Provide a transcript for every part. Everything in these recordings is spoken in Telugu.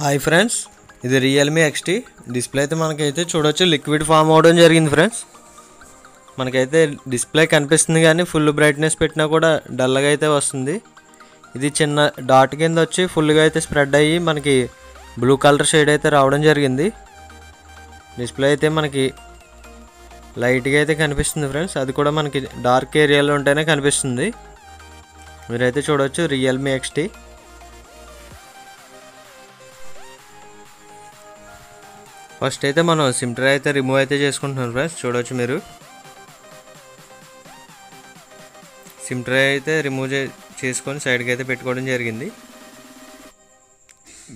హాయ్ ఫ్రెండ్స్, ఇది రియల్మీ XT డిస్ప్లే అయితే మనకైతే చూడొచ్చు లిక్విడ్ ఫామ్ అవడం జరిగింది ఫ్రెండ్స్. మనకైతే డిస్ప్లే కనిపిస్తుంది కానీ ఫుల్ బ్రైట్నెస్ పెట్టినా కూడా డల్గా అయితే వస్తుంది. ఇది చిన్న డాట్ కింద వచ్చి ఫుల్గా అయితే స్ప్రెడ్ అయ్యి మనకి బ్లూ కలర్ షేడ్ అయితే రావడం జరిగింది. డిస్ప్లే అయితే మనకి లైట్గా అయితే కనిపిస్తుంది ఫ్రెండ్స్, అది కూడా మనకి డార్క్ ఏరియాలో ఉంటేనే కనిపిస్తుంది. మీరైతే చూడవచ్చు రియల్మీ XT. ఫస్ట్ అయితే మనం సిమ్ ట్రే అయితే రిమూవ్ అయితే చేసుకుంటున్నాం ఫ్రెండ్స్. చూడవచ్చు మీరు సిమ్ ట్రే అయితే రిమూవ్ చేసుకొని సైడ్కి అయితే పెట్టుకోవడం జరిగింది.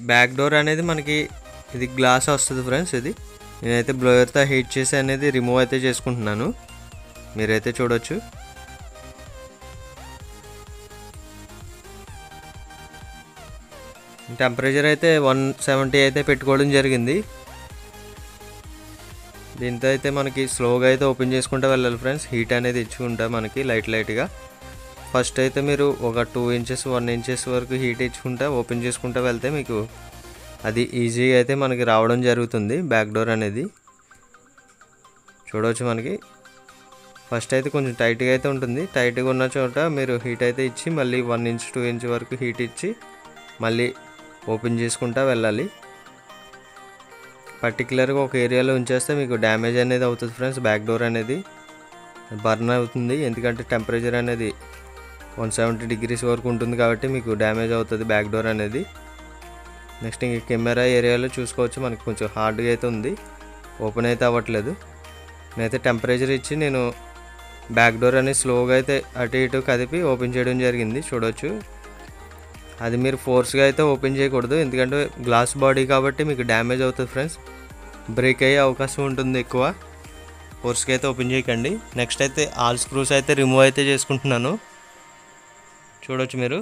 బ్యాక్ డోర్ అనేది మనకి ఇది గ్లాస్ వస్తుంది ఫ్రెండ్స్. ఇది నేనైతే బ్లోయర్తో హీట్ చేసి అనేది రిమూవ్ అయితే చేసుకుంటున్నాను. మీరైతే చూడవచ్చు. టెంపరేచర్ అయితే 170 అయితే పెట్టుకోవడం జరిగింది. దీంతో అయితే మనకి స్లోగా అయితే ఓపెన్ చేసుకుంటూ వెళ్ళాలి ఫ్రెండ్స్. హీట్ అనేది ఇచ్చుకుంటా మనకి లైట్గా. ఫస్ట్ అయితే మీరు ఒక 2 ఇంచెస్ 1 ఇంచెస్ వరకు హీట్ ఇచ్చుకుంటా ఓపెన్ చేసుకుంటూ వెళ్తే మీకు అది ఈజీగా అయితే మనకి రావడం జరుగుతుంది. బ్యాక్ డోర్ అనేది చూడవచ్చు. మనకి ఫస్ట్ అయితే కొంచెం టైట్గా అయితే ఉంటుంది. టైట్గా ఉన్న చోట మీరు హీట్ అయితే ఇచ్చి మళ్ళీ 1 ఇంచ్ 2 ఇంచ్ వరకు హీట్ ఇచ్చి మళ్ళీ ఓపెన్ చేసుకుంటూ వెళ్ళాలి. పర్టికులర్గా ఒక ఏరియాలో ఉంచేస్తే మీకు డ్యామేజ్ అనేది అవుతుంది ఫ్రెండ్స్. బ్యాక్ డోర్ అనేది బర్న్ అవుతుంది, ఎందుకంటే టెంపరేచర్ అనేది 170 degrees వరకు ఉంటుంది కాబట్టి మీకు డ్యామేజ్ అవుతుంది బ్యాక్ డోర్ అనేది. నెక్స్ట్ ఇంక కెమెరా ఏరియాలో చూసుకోవచ్చు, మనకి కొంచెం హార్డ్గా అయితే ఉంది, ఓపెన్ అయితే అవ్వట్లేదు. నేనైతే టెంపరేచర్ ఇచ్చి నేను బ్యాక్ డోర్ అనేది స్లోగా అయితే అటు ఇటు కదిపి ఓపెన్ చేయడం జరిగింది. చూడవచ్చు. అది మీరు ఫోర్స్గా అయితే ఓపెన్ చేయకూడదు, ఎందుకంటే గ్లాస్ బాడీ కాబట్టి మీకు డ్యామేజ్ అవుతుంది ఫ్రెండ్స్. బ్రేక్ అయ్యే అవకాశం ఉంటుంది ఎక్కువ. ఫోర్స్గా అయితే ఓపెన్ చేయకండి. నెక్స్ట్ అయితే ఆల్ స్క్రూస్ అయితే రిమూవ్ అయితే చేసుకుంటున్నాను. చూడవచ్చు మీరు.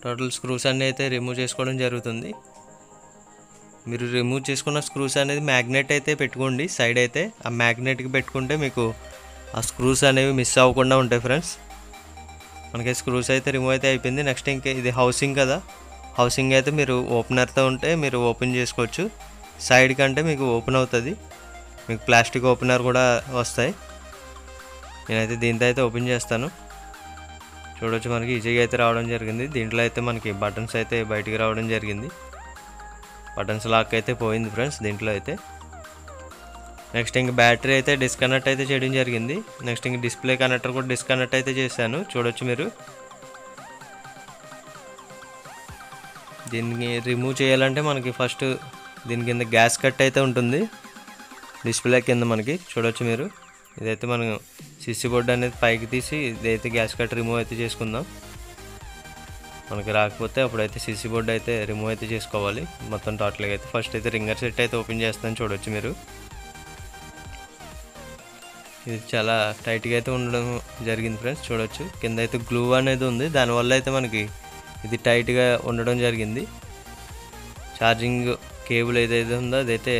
టోటల్ స్క్రూస్ అన్నీ అయితే రిమూవ్ చేసుకోవడం జరుగుతుంది. మీరు రిమూవ్ చేసుకున్న స్క్రూస్ అనేది మ్యాగ్నెట్ అయితే పెట్టుకోండి సైడ్ అయితే. ఆ మ్యాగ్నెట్కి పెట్టుకుంటే మీకు ఆ స్క్రూస్ అనేవి మిస్ అవ్వకుండా ఉంటాయి ఫ్రెండ్స్. మనకి స్క్రూస్ అయితే రిమూవ్ అయితే అయిపోయింది. నెక్స్ట్ ఇంకా ఇది హౌసింగ్ కదా, హౌసింగ్ అయితే మీరు ఓపెనర్తో ఉంటే మీరు ఓపెన్ చేసుకోవచ్చు. సైడ్ కంటే మీకు ఓపెన్ అవుతుంది, మీకు ప్లాస్టిక్ ఓపెనర్ కూడా వస్తాయి. నేనైతే దీంతో అయితే ఓపెన్ చేస్తాను. చూడవచ్చు మనకి ఈజీగా అయితే రావడం జరిగింది. దీంట్లో అయితే మనకి బటన్స్ అయితే బయటికి రావడం జరిగింది. బటన్స్ లాక్ అయితే పోయింది ఫ్రెండ్స్ దీంట్లో అయితే. నెక్స్ట్ ఇంక బ్యాటరీ అయితే డిస్కనెక్ట్ అయితే చేయడం జరిగింది. నెక్స్ట్ ఇంక డిస్ప్లే కనెక్టర్ కూడా డిస్కనెక్ట్ అయితే చేశాను. చూడొచ్చు మీరు. దీన్ని రిమూవ్ చేయాలంటే మనకి ఫస్ట్ దీని కింద గ్యాస్ కట్ అయితే ఉంటుంది డిస్ప్లే కింద మనకి. చూడొచ్చు మీరు. ఇదైతే మనం సిసి బోర్డు అనేది పైకి తీసి ఇదైతే గ్యాస్ కట్ రిమూవ్ అయితే చేసుకుందాం. మనకి రాకపోతే అప్పుడైతే సిసి బోర్డు అయితే రిమూవ్ అయితే చేసుకోవాలి మొత్తం టోటల్గా అయితే. ఫస్ట్ అయితే రింగర్ సెట్ అయితే ఓపెన్ చేస్తాను. చూడొచ్చు మీరు. ఇది చాలా టైట్గా అయితే ఉండడం జరిగింది ఫ్రెండ్స్. చూడవచ్చు కింద అయితే గ్లూ అనేది ఉంది, దానివల్ల అయితే మనకి ఇది టైట్గా ఉండడం జరిగింది. ఛార్జింగ్ కేబుల్ ఏదైతే ఉందో అదైతే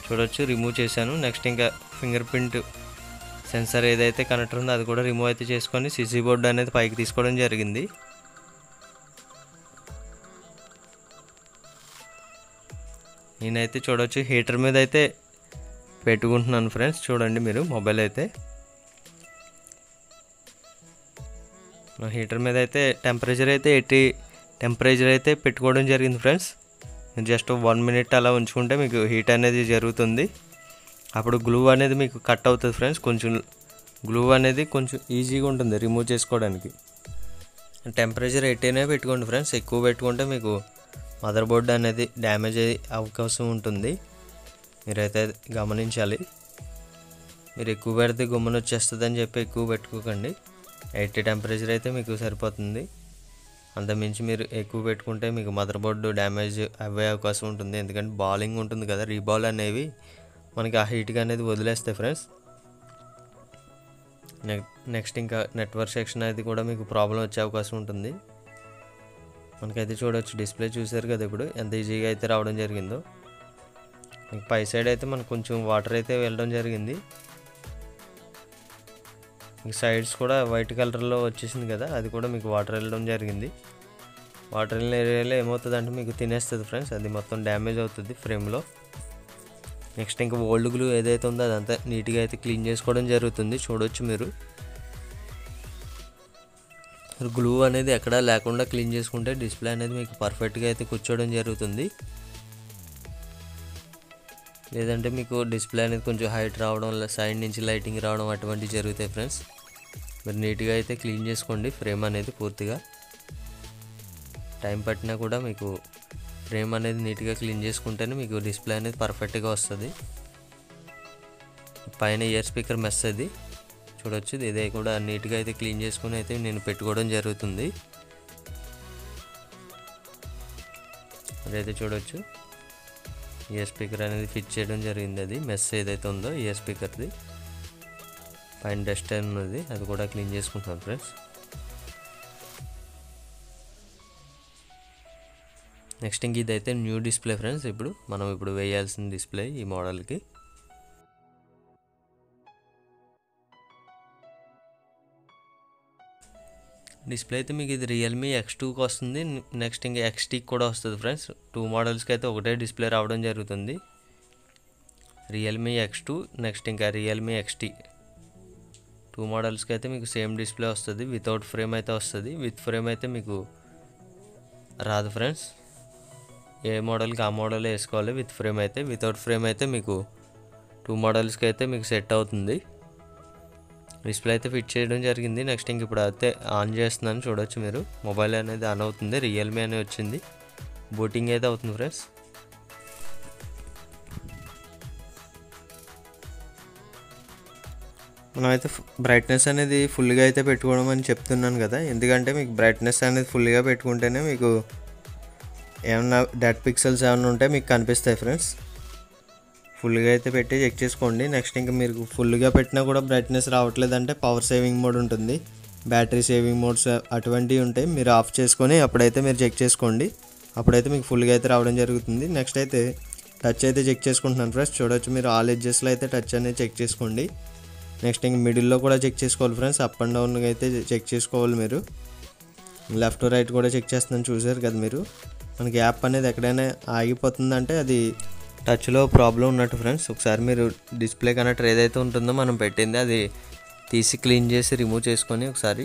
చూడవచ్చు రిమూవ్ చేశాను. నెక్స్ట్ ఇంకా ఫింగర్ ప్రింట్ సెన్సార్ ఏదైతే కనెక్టర్ ఉందో అది కూడా రిమూవ్ అయితే చేసుకొని సిసి బోర్డు అనేది పైకి తీసుకోవడం జరిగింది. నేనైతే చూడవచ్చు హీటర్ మీద అయితే పెట్టుకుంటున్నాను ఫ్రెండ్స్. చూడండి మీరు. మొబైల్ అయితే హీటర్ మీద అయితే టెంపరేచర్ అయితే 80 టెంపరేచర్ అయితే పెట్టుకోవడం జరిగింది ఫ్రెండ్స్. జస్ట్ 1 minute అలా ఉంచుకుంటే మీకు హీట్ అనేది జరుగుతుంది. అప్పుడు గ్లూ అనేది మీకు కట్ అవుతుంది ఫ్రెండ్స్. కొంచెం గ్లూ అనేది కొంచెం ఈజీగా ఉంటుంది రిమూవ్ చేసుకోవడానికి. టెంపరేచర్ 80 పెట్టుకోండి ఫ్రెండ్స్. ఎక్కువ పెట్టుకుంటే మీకు మదర్ బోర్డు అనేది డ్యామేజ్ అయ్యే అవకాశం ఉంటుంది, మీరైతే గమనించాలి. మీరు ఎక్కువ పెడితే గుమ్మని వచ్చేస్తుంది అని చెప్పి ఎక్కువ పెట్టుకోకండి. 80 టెంపరేచర్ అయితే మీకు సరిపోతుంది. అంతమించి మీరు ఎక్కువ పెట్టుకుంటే మీకు మదర్ బోర్డు డ్యామేజ్ అవ్వే అవకాశం ఉంటుంది, ఎందుకంటే బాలింగ్ ఉంటుంది కదా, రీబాల్ అనేవి మనకి ఆ హీట్గా అనేది వదిలేస్తాయి ఫ్రెండ్స్. నెక్స్ట్ ఇంకా నెట్వర్క్ సెక్షన్ అది కూడా మీకు ప్రాబ్లం వచ్చే అవకాశం ఉంటుంది. మనకైతే చూడవచ్చు డిస్ప్లే చూసారు కదా ఇప్పుడు ఎంత ఈజీగా అయితే రావడం జరిగిందో. మీకు పై సైడ్ అయితే మనకు కొంచెం వాటర్ అయితే వెళ్ళడం జరిగింది. సైడ్స్ కూడా వైట్ కలర్లో వచ్చేసింది కదా, అది కూడా మీకు వాటర్ వెళ్ళడం జరిగింది. వాటర్ వెళ్ళిన ఏరియాలో ఏమవుతుంది అంటే మీకు తినేస్తుంది ఫ్రెండ్స్, అది మొత్తం డ్యామేజ్ అవుతుంది ఫ్రేమ్లో. నెక్స్ట్ ఇంకా ఓల్డ్ గ్లూ ఏదైతే ఉందో అదంతా నీట్గా అయితే క్లీన్ చేసుకోవడం జరుగుతుంది. చూడొచ్చు మీరు గ్లూ అనేది ఎక్కడా లేకుండా క్లీన్ చేసుకుంటే డిస్ప్లే అనేది మీకు పర్ఫెక్ట్గా అయితే కూర్చోవడం జరుగుతుంది. లేదంటే మీకు డిస్ప్లే అనేది కొంచెం హైట్ రావడం, సైడ్ నుంచి లైటింగ్ రావడం అటువంటివి జరుగుతాయి ఫ్రెండ్స్. మీరు నీట్గా అయితే క్లీన్ చేసుకోండి ఫ్రేమ్ అనేది పూర్తిగా. టైం పట్టినా కూడా మీకు ఫ్రేమ్ అనేది నీట్గా క్లీన్ చేసుకుంటేనే మీకు డిస్ప్లే అనేది పర్ఫెక్ట్గా వస్తుంది. పైన ఇయర్ స్పీకర్ మెస్ అది చూడొచ్చు, ఇదే కూడా నీట్గా అయితే క్లీన్ చేసుకుని అయితే నేను పెట్టుకోవడం జరుగుతుంది. అదైతే చూడొచ్చు ఇయర్ స్పీకర్ అనేది ఫిట్ చేయడం జరిగింది. అది మెస్ ఏదైతే ఉందో ఇయర్ స్పీకర్ది పైన డస్ట్ ఉన్నది, అది కూడా క్లీన్ చేసుకుంటున్నాను ఫ్రెండ్స్. నెక్స్ట్ ఇంక ఇదైతే న్యూ డిస్ప్లే ఫ్రెండ్స్. మనం వేయాల్సిన డిస్ప్లే ఈ మోడల్కి. డిస్ప్లే అయితే మీకు ఇది రియల్మీ X2కి వస్తుంది. నెక్స్ట్ ఇంకా XTకి కూడా వస్తుంది ఫ్రెండ్స్. 2 మోడల్స్కి అయితే ఒకటే డిస్ప్లే రావడం జరుగుతుంది. రియల్మీ X2 నెక్స్ట్ ఇంకా రియల్మీ XT 2 మోడల్స్కి అయితే మీకు సేమ్ డిస్ప్లే వస్తుంది. వితౌట్ ఫ్రేమ్ అయితే వస్తుంది, విత్ ఫ్రేమ్ అయితే మీకు రాదు ఫ్రెండ్స్. ఏ మోడల్కి ఆ మోడల్ వేసుకోవాలి విత్ ఫ్రేమ్ అయితే. వితౌట్ ఫ్రేమ్ అయితే మీకు 2 మోడల్స్కి అయితే మీకు సెట్ అవుతుంది. డిస్ప్లే అయితే ఫిట్ చేయడం జరిగింది. నెక్స్ట్ ఇంక ఇప్పుడు అయితే ఆన్ చేస్తున్నాను, చూడొచ్చు మీరు. మొబైల్ అనేది ఆన్ అవుతుంది, రియల్మీ అనేది వచ్చింది, బూటింగ్ అయితే అవుతుంది ఫ్రెండ్స్. మనమైతే బ్రైట్నెస్ అనేది ఫుల్గా అయితే పెట్టుకోవడం అని చెప్తున్నాను కదా, ఎందుకంటే మీకు బ్రైట్నెస్ అనేది ఫుల్గా పెట్టుకుంటేనే మీకు ఏమన్నా డెడ్ పిక్సెల్స్ ఏమైనా ఉంటే మీకు కనిపిస్తాయి ఫ్రెండ్స్. ఫుల్గా అయితే పెట్టి చెక్ చేసుకోండి. నెక్స్ట్ ఇంకా మీరు ఫుల్గా పెట్టినా కూడా బ్రైట్నెస్ రావట్లేదంటే పవర్ సేవింగ్ మోడ్ ఉంటుంది, బ్యాటరీ సేవింగ్ మోడ్స్ అటువంటివి ఉంటాయి. మీరు ఆఫ్ చేసుకొని అప్పుడైతే మీరు చెక్ చేసుకోండి, అప్పుడైతే మీకు ఫుల్గా అయితే రావడం జరుగుతుంది. నెక్స్ట్ అయితే టచ్ అయితే చెక్ చేసుకుంటున్నాను ఫ్రెండ్స్. చూడొచ్చు మీరు ఆల్ ఎడ్జెస్లో అయితే టచ్ అనేది చెక్ చేసుకోండి. నెక్స్ట్ ఇంక మిడిల్లో కూడా చెక్ చేసుకోవాలి ఫ్రెండ్స్. అప్ అండ్ డౌన్ అయితే చెక్ చేసుకోవాలి మీరు. లెఫ్ట్ రైట్ కూడా చెక్ చేస్తున్నాను, చూసారు కదా మీరు. మనకి యాప్ అనేది ఎక్కడైనా ఆగిపోతుందంటే అది టచ్లో ప్రాబ్లం ఉన్నట్టు ఫ్రెండ్స్. ఒకసారి మీరు డిస్ప్లే కనెక్టర్ ఏదైతే ఉంటుందో మనం పెట్టింది అది తీసి క్లీన్ చేసి రిమూవ్ చేసుకొని ఒకసారి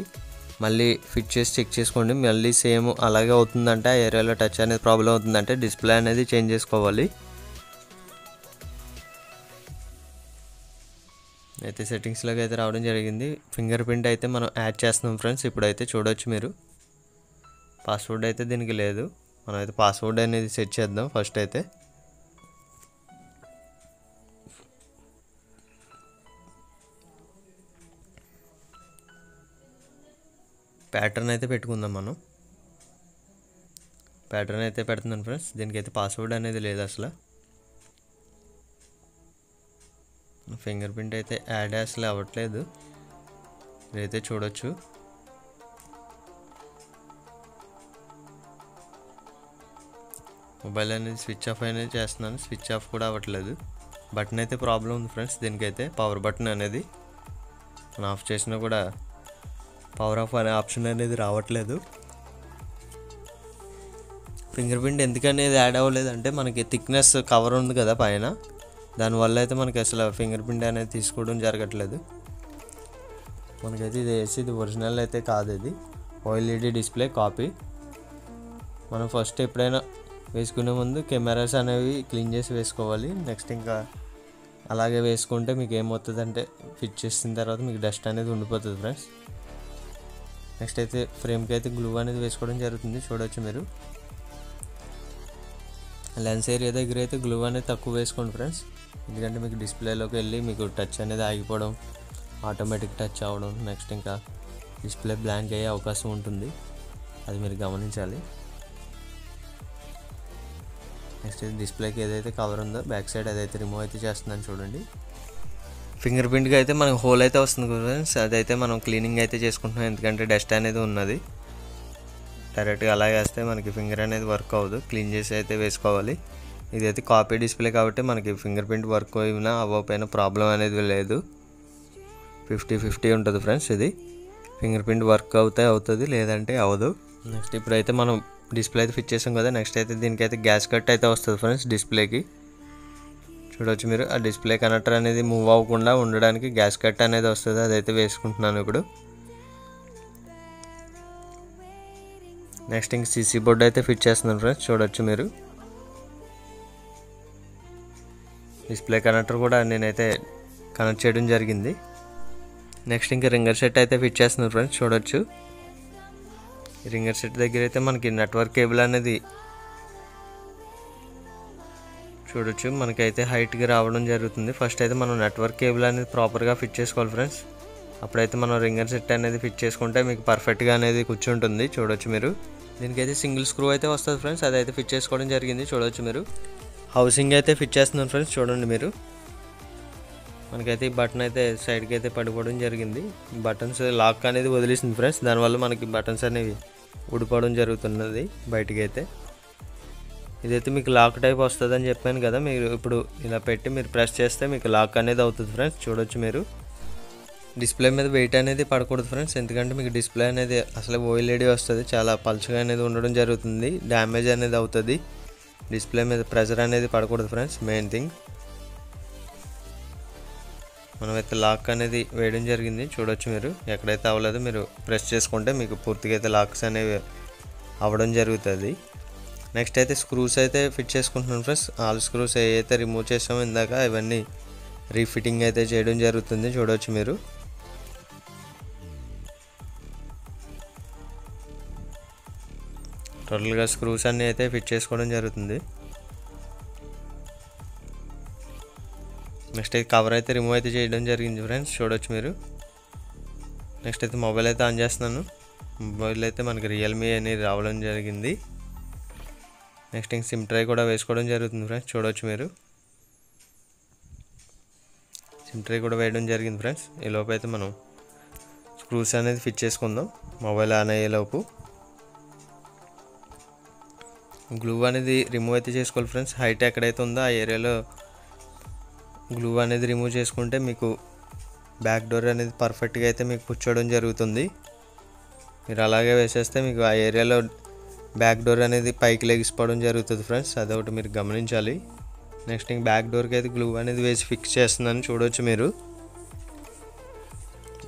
మళ్ళీ ఫిట్ చేసి చెక్ చేసుకోండి. మళ్ళీ సేమ్ అలాగే అవుతుందంటే ఆ ఏరియాలో టచ్ అనేది ప్రాబ్లం అవుతుందంటే డిస్ప్లే అనేది చేంజ్ చేసుకోవాలి. అయితే సెట్టింగ్స్లోకి అయితే రావడం జరిగింది. ఫింగర్ ప్రింట్ అయితే మనం యాడ్ చేస్తున్నాం ఫ్రెండ్స్. ఇప్పుడైతే చూడొచ్చు మీరు. పాస్వర్డ్ అయితే దీనికి లేదు, మనం అయితే పాస్వర్డ్ అనేది సెట్ చేద్దాం ఫస్ట్. అయితే ప్యాటర్న్ అయితే పెట్టుకుందాం మనం. ప్యాటర్న్ అయితే పెడుతున్నాను ఫ్రెండ్స్. దీనికైతే పాస్వర్డ్ అనేది లేదు అసలు. ఫింగర్ ప్రింట్ అయితే యాడ్ అసలు అవ్వట్లేదు, ఇదైతే చూడొచ్చు. మొబైల్ అనేది స్విచ్ ఆఫ్ అనేది చేస్తున్నాను, స్విచ్ ఆఫ్ కూడా అవ్వట్లేదు. బటన్ అయితే ప్రాబ్లం ఉంది ఫ్రెండ్స్. దీనికైతే పవర్ బటన్ అనేది మనం ఆఫ్ చేసినా కూడా పవర్ ఆఫ్ అనే ఆప్షన్ అనేది రావట్లేదు. ఫింగర్ ప్రింట్ ఎందుకనేది యాడ్ అవ్వలేదంటే మనకి థిక్నెస్ కవర్ ఉంది కదా పైన, దానివల్ల అయితే మనకి అసలు ఫింగర్ ప్రింట్ అనేది తీసుకోవడం జరగట్లేదు. మనకైతే ఇది ఒరిజినల్ అయితే కాదు, ఇది OLED డిస్ప్లే కాపీ. మనం ఫస్ట్ ఎప్పుడైనా వేసుకునే ముందు కెమెరాస్ అనేవి క్లీన్ చేసి వేసుకోవాలి. నెక్స్ట్ ఇంకా అలాగే వేసుకుంటే మీకు ఏమవుతుందంటే ఫిట్ చేసిన తర్వాత మీకు డస్ట్ అనేది ఉండిపోతుంది ఫ్రెండ్స్. నెక్స్ట్ అయితే ఫ్రేమ్కి అయితే గ్లూ అనేది వేసుకోవడం జరుగుతుంది, చూడవచ్చు మీరు. లెన్స్ ఏరియా దగ్గర అయితే గ్లూ అనేది తక్కువ వేసుకోండి ఫ్రెండ్స్, ఎందుకంటే మీకు డిస్ప్లేలోకి వెళ్ళి మీకు టచ్ అనేది ఆగిపోవడం, ఆటోమేటిక్ టచ్ అవ్వడం, నెక్స్ట్ ఇంకా డిస్ప్లే బ్లాంక్ అయ్యే అవకాశం ఉంటుంది, అది మీరు గమనించాలి. నెక్స్ట్ డిస్ప్లేకి ఏదైతే కవర్ ఉందో బ్యాక్ సైడ్ అదైతే రిమూవ్ అయితే చేస్తున్నాను చూడండి. ఫింగర్ ప్రింట్కి అయితే మనకు హోల్ అయితే వస్తుంది ఫ్రెండ్స్, అదైతే మనం క్లీనింగ్ అయితే చేసుకుంటున్నాం, ఎందుకంటే డస్ట్ అనేది ఉన్నది. డైరెక్ట్గా అలాగే వేస్తే మనకి ఫింగర్ అనేది వర్క్ అవ్వదు, క్లీన్ చేసి అయితే వేసుకోవాలి. ఇదైతే కాపీ డిస్ప్లే కాబట్టి మనకి ఫింగర్ ప్రింట్ వర్క్ అయినా అవ్వకపోయినా ప్రాబ్లం అనేది లేదు, 50-50 ఉంటుంది ఫ్రెండ్స్. ఇది ఫింగర్ ప్రింట్ వర్క్ అవుతుంది, లేదంటే అవ్వదు. నెక్స్ట్ ఇప్పుడైతే మనం డిస్ప్లే అయితే ఫిట్ చేసాం కదా. నెక్స్ట్ అయితే దీనికైతే గ్యాస్ కట్ అయితే వస్తుంది ఫ్రెండ్స్ డిస్ప్లేకి. చూడవచ్చు మీరు ఆ డిస్ప్లే కనెక్టర్ అనేది మూవ్ అవ్వకుండా ఉండడానికి గ్యాస్ కట్ అనేది వస్తుంది, అదైతే వేసుకుంటున్నాను ఇప్పుడు. నెక్స్ట్ ఇంక సీసీ బోర్డ్ అయితే ఫిట్ చేస్తున్నాను ఫ్రెండ్స్. చూడవచ్చు మీరు డిస్ప్లే కనెక్టర్ కూడా నేనైతే కనెక్ట్ చేయడం జరిగింది. నెక్స్ట్ ఇంకా రింగర్ సెట్ అయితే ఫిట్ చేస్తున్నాను ఫ్రెండ్స్. చూడవచ్చు రింగర్ సెట్ దగ్గర అయితే మనకి నెట్వర్క్ కేబుల్ అనేది చూడొచ్చు మనకైతే హైట్గా రావడం జరుగుతుంది. ఫస్ట్ అయితే మనం నెట్వర్క్ కేబుల్ అనేది ప్రాపర్గా ఫిట్ చేసుకోవాలి ఫ్రెండ్స్. అప్పుడైతే మనం రింగర్ సెట్ అనేది ఫిట్ చేసుకుంటే మీకు పర్ఫెక్ట్గా అనేది కూర్చుంటుంది. చూడొచ్చు మీరు దీనికైతే సింగిల్ స్క్రూ అయితే వస్తుంది ఫ్రెండ్స్, అదైతే ఫిట్ చేసుకోవడం జరిగింది. చూడవచ్చు మీరు హౌసింగ్ అయితే ఫిట్ చేస్తున్నాను ఫ్రెండ్స్. చూడండి మీరు మనకైతే ఈ బటన్ అయితే సైడ్కి అయితే పడిపోవడం జరిగింది. బటన్స్ లాక్ అనేది వదిలేసింది ఫ్రెండ్స్, దానివల్ల మనకి బటన్స్ అనేవి ఊడిపోవడం జరుగుతున్నది బయటికి అయితే. ఇదైతే మీకు లాక్ టైప్ వస్తుందని చెప్పాను కదా, మీరు ఇప్పుడు ఇలా పెట్టి మీరు ప్రెస్ చేస్తే మీకు లాక్ అనేది అవుతుంది ఫ్రెండ్స్. చూడొచ్చు మీరు డిస్ప్లే మీద వెయిట్ అనేది పడకూడదు ఫ్రెండ్స్, ఎందుకంటే మీకు డిస్ప్లే అనేది అసలు ఓఎల్ఈడి వస్తుంది, చాలా పల్చగా అనేది ఉండడం జరుగుతుంది, డ్యామేజ్ అనేది అవుతుంది. డిస్ప్లే మీద ప్రెషర్ అనేది పడకూడదు ఫ్రెండ్స్, మెయిన్ థింగ్. మనమైతే లాక్ అనేది వేయడం జరిగింది. చూడొచ్చు మీరు ఎక్కడైతే అవ్వలేదో మీరు ప్రెస్ చేసుకుంటే మీకు పూర్తిగా అయితే లాక్స్ అనేవి అవ్వడం జరుగుతుంది. నెక్స్ట్ అయితే స్క్రూస్ అయితే ఫిట్ చేసుకుంటున్నాను ఫ్రెండ్స్. ఆల్ స్క్రూస్ ఏవైతే రిమూవ్ చేసామో ఇందాక ఇవన్నీ రీఫిట్టింగ్ అయితే చేయడం జరుగుతుంది. చూడవచ్చు మీరు టోటల్గా స్క్రూస్ అన్నీ అయితే ఫిట్ చేసుకోవడం జరుగుతుంది. నెక్స్ట్ అయితే కవర్ అయితే రిమూవ్ అయితే చేయడం జరిగింది ఫ్రెండ్స్. చూడవచ్చు మీరు నెక్స్ట్ అయితే మొబైల్ అయితే ఆన్ చేస్తున్నాను. మొబైల్ అయితే మనకి రియల్మీ అనేది రావడం జరిగింది. నెక్స్ట్ ఇంక సిమ్ ట్రై కూడా వేసుకోవడం జరుగుతుంది ఫ్రెండ్స్. చూడవచ్చు మీరు సిమ్ ట్రై కూడా వేయడం జరిగింది ఫ్రెండ్స్. ఈ లోపు అయితే మనం స్క్రూస్ అనేది ఫిట్ చేసుకుందాం మొబైల్ ఆన్ అయ్యేలోపు. గ్లూ అనేది రిమూవ్ అయితే చేసుకోవాలి ఫ్రెండ్స్. హైట్ ఎక్కడైతే ఉందో ఆ ఏరియాలో గ్లూ అనేది రిమూవ్ చేసుకుంటే మీకు బ్యాక్ డోర్ అనేది పర్ఫెక్ట్గా అయితే మీకు కూర్చోవడం జరుగుతుంది. మీరు అలాగే వేసేస్తే మీకు ఆ ఏరియాలో బ్యాక్ డోర్ అనేది పైకి లెగిసిపోవడం జరుగుతుంది ఫ్రెండ్స్, అదొకటి మీరు గమనించాలి. నెక్స్ట్ ఇంక బ్యాక్ డోర్కి అయితే గ్లూ అనేది వేసి ఫిక్స్ చేస్తున్నాను. చూడవచ్చు మీరు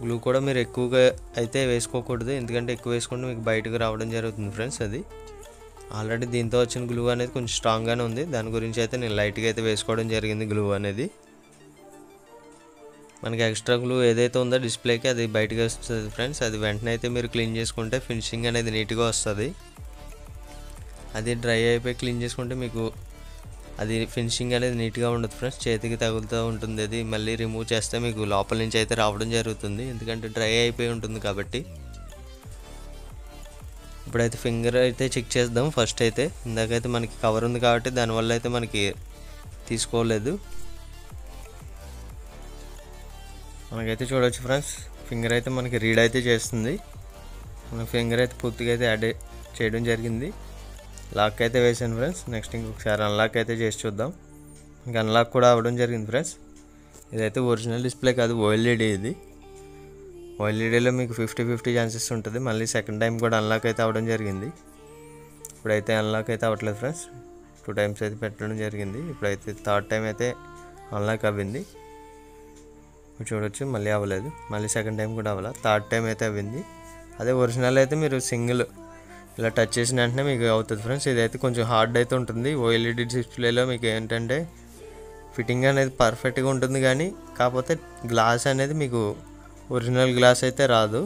గ్లూ కూడా మీరు ఎక్కువగా అయితే వేసుకోకూడదు, ఎందుకంటే ఎక్కువ వేసుకుంటే మీకు బయటకు రావడం జరుగుతుంది ఫ్రెండ్స్. అది ఆల్రెడీ దీంతో వచ్చిన గ్లూ అనేది కొంచెం స్ట్రాంగ్గానే ఉంది, దాని గురించి అయితే నేను లైట్గా అయితే వేసుకోవడం జరిగింది గ్లూ అనేది. మనకి ఎక్స్ట్రా గ్లూ ఏదైతే ఉందో డిస్ప్లేకి అది బయటకు వస్తుంది ఫ్రెండ్స్, అది వెంటనే అయితే మీరు క్లీన్ చేసుకుంటే ఫినిషింగ్ అనేది నీట్గా వస్తుంది. అది డ్రై అయిపోయి క్లీన్ చేసుకుంటే మీకు అది ఫినిషింగ్ అనేది నీట్గా ఉండదు ఫ్రెండ్స్, చేతికి తగులుతూ ఉంటుంది. అది మళ్ళీ రిమూవ్ చేస్తే మీకు లోపల నుంచి అయితే రావడం జరుగుతుంది, ఎందుకంటే డ్రై అయిపోయి ఉంటుంది కాబట్టి. ఇప్పుడైతే ఫింగర్ అయితే చెక్ చేద్దాం. ఫస్ట్ అయితే ఇందాకైతే మనకి కవర్ ఉంది కాబట్టి దానివల్ల అయితే మనకి తీసుకోలేదు. మనకైతే చూడవచ్చు ఫ్రెండ్స్ ఫింగర్ అయితే మనకి రీడ్ అయితే చేస్తుంది. మన ఫింగర్ అయితే పూర్తిగా అయితే యాడ్ చేయడం జరిగింది. లాక్ అయితే వేసాను ఫ్రెండ్స్. నెక్స్ట్ ఇంకొకసారి అన్లాక్ అయితే చేసి చూద్దాం. ఇంకా అన్లాక్ కూడా అవ్వడం జరిగింది ఫ్రెండ్స్. ఇదైతే ఒరిజినల్ డిస్ప్లే కాదు, ఓఎల్ఈడి. ఇది ఓఎల్ఈడిలో మీకు 50-50 ఛాన్సెస్ ఉంటుంది. మళ్ళీ సెకండ్ టైం కూడా అన్లాక్ అయితే అవ్వడం జరిగింది. ఇప్పుడైతే అన్లాక్ అయితే అవ్వట్లేదు ఫ్రెండ్స్, 2 టైమ్స్ అయితే పెట్టడం జరిగింది. ఇప్పుడైతే థర్డ్ టైం అయితే అన్లాక్ అవ్వింది. చూడవచ్చు మళ్ళీ అవ్వలేదు, మళ్ళీ సెకండ్ టైం కూడా అవ్వాలి, థర్డ్ టైం అయితే అవ్వింది. అదే ఒరిజినల్ అయితే మీరు సింగిల్ ఇలా టచ్ చేసిన వెంటనే మీకు అవుతుంది ఫ్రెండ్స్. ఇదైతే కొంచెం హార్డ్ అయితే ఉంటుంది. ఓఎల్ఈడి డిస్ప్లేలో మీకు ఏంటంటే ఫిట్టింగ్ అనేది పర్ఫెక్ట్గా ఉంటుంది, కానీ కాకపోతే గ్లాస్ అనేది మీకు ఒరిజినల్ గ్లాస్ అయితే రాదు.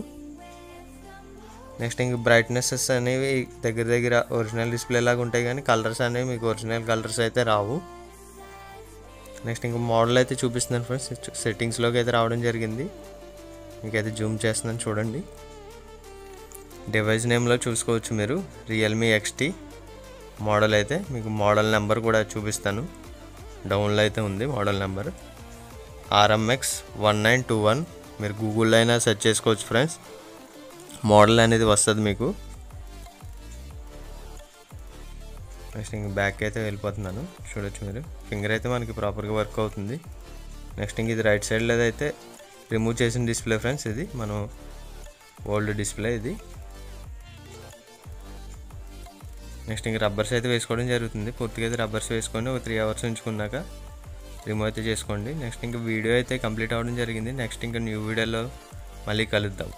నెక్స్ట్ ఇంక బ్రైట్నెసెస్ అనేవి దగ్గర దగ్గర ఒరిజినల్ డిస్ప్లే లాగా ఉంటాయి, కానీ కలర్స్ అనేవి మీకు ఒరిజినల్ కలర్స్ అయితే రావు. నెక్స్ట్ ఇంక మోడల్ అయితే చూపిస్తున్నాను ఫ్రెండ్స్. సెట్టింగ్స్లోకి అయితే రావడం జరిగింది, మీకైతే జూమ్ చేస్తున్నాను చూడండి. డివైస్ నేమ్లో చూసుకోవచ్చు మీరు, రియల్మీ XT మోడల్ అయితే. మీకు మోడల్ నెంబర్ కూడా చూపిస్తాను, డౌన్లో అయితే ఉంది మోడల్ నెంబర్ RMX 1921. మీరు గూగుల్లో అయినా సెర్చ్ చేసుకోవచ్చు ఫ్రెండ్స్, మోడల్ అనేది వస్తుంది మీకు. నెక్స్ట్ ఇంక బ్యాక్ అయితే వెళ్ళిపోతున్నాను. చూడొచ్చు మీరు ఫింగర్ అయితే మనకి ప్రాపర్గా వర్క్ అవుతుంది. నెక్స్ట్ ఇంక ఇది రైట్ సైడ్లో అయితే రిమూవ్ చేసిన డిస్ప్లే ఫ్రెండ్స్. ఇది మనం ఓల్డ్ డిస్ప్లే ఇది. నెక్స్ట్ ఇంక రబ్బర్స్ అయితే వేసుకోవడం జరుగుతుంది. పూర్తిగా అయితే రబ్బర్స్ వేసుకొని ఒక 3 అవర్స్ ఉంచుకున్నాక రిమూవ్ అయితే చేసుకోండి. నెక్స్ట్ ఇంకా వీడియో అయితే కంప్లీట్ అవ్వడం జరిగింది. నెక్స్ట్ ఇంకా న్యూ వీడియోలో మళ్ళీ కలుద్దాం.